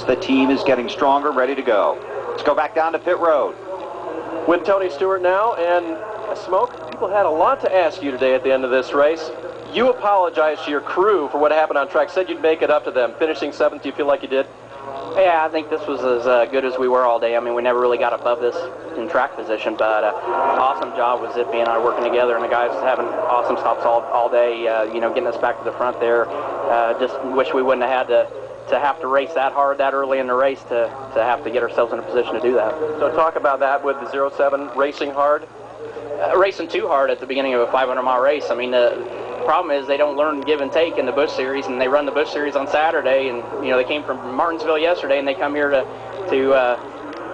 The team is getting stronger, ready to go. Let's go back down to pit road. With Tony Stewart now, and Smoke, people had a lot to ask you today at the end of this race. You apologized to your crew for what happened on track, said you'd make it up to them. Finishing 7th, do you feel like you did? Yeah, I think this was as good as we were all day. I mean, we never really got above this in track position, but awesome job with Zippy and I working together, and the guys having awesome stops all day, you know, getting us back to the front there. Just wish we wouldn't have had to have to race that hard that early in the race to have to get ourselves in a position to do that. So talk about that with the 07 racing hard. Racing too hard at the beginning of a 500-mile race. I mean, the problem is they don't learn give and take in the Busch Series, and they run the Busch Series on Saturday, and you know they came from Martinsville yesterday, and they come here to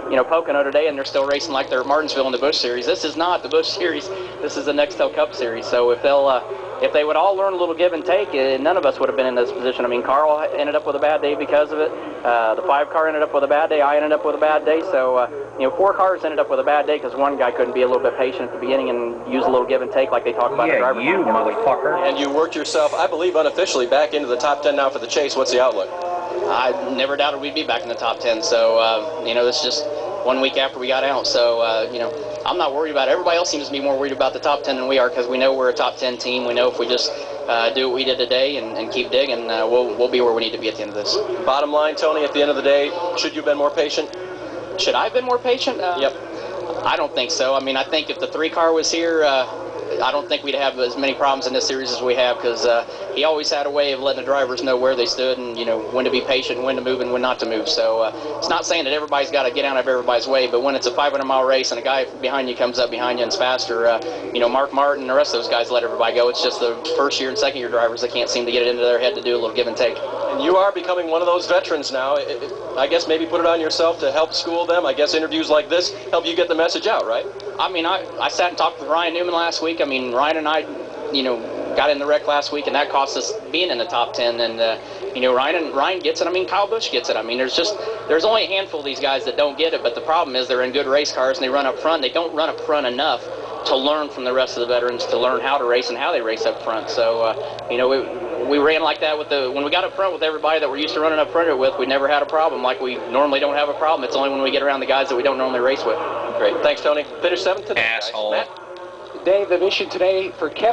you know, Pocono today, and they're still racing like they're at Martinsville in the Busch Series. This is not the Busch Series. This is the Nextel Cup Series. So if they would all learn a little give and take, none of us would have been in this position. I mean, Carl ended up with a bad day because of it. The 5 car ended up with a bad day. I ended up with a bad day. So, you know, 4 cars ended up with a bad day because one guy couldn't be a little bit patient at the beginning and use a little give and take like they talk about in the driver's you motherfucker. And you worked yourself, I believe, unofficially back into the top 10 now for the chase. What's the outlook? I never doubted we'd be back in the top 10. So, you know, this is just 1 week after we got out. So, you know, I'm not worried about it. Everybody else seems to be more worried about the top 10 than we are because we know we're a top 10 team. We know if we just do what we did today and keep digging, we'll be where we need to be at the end of this. Bottom line, Tony, at the end of the day, should you have been more patient? Should I have been more patient? Yep. I don't think so. I mean, I think if the 3 car was here, I don't think we'd have as many problems in this series as we have because he always had a way of letting the drivers know where they stood and, you know, when to be patient, when to move, and when not to move. So it's not saying that everybody's got to get out of everybody's way, but when it's a 500-mile race and a guy behind you comes up behind you and it's faster, you know, Mark Martin and the rest of those guys let everybody go. It's just the first-year and second-year drivers that can't seem to get it into their head to do a little give and take. And you are becoming one of those veterans now. I guess maybe put it on yourself to help school them. I guess interviews like this help you get the message out, right? I mean, I sat and talked with Ryan Newman last week. I mean, Ryan and I, you know, got in the wreck last week, and that cost us being in the top 10. And, you know, Ryan gets it. I mean, Kyle Busch gets it. I mean, there's only a handful of these guys that don't get it, but the problem is they're in good race cars, and they run up front. They don't run up front enough to learn from the rest of the veterans, to learn how to race and how they race up front. So, you know, we ran like that when we got up front with everybody that we're used to running up front with. We never had a problem like we normally don't have a problem. It's only when we get around the guys that we don't normally race with. Great. Thanks, Tony. Finish 7th today. Asshole. Matt? Dave, the mission today for Kevin.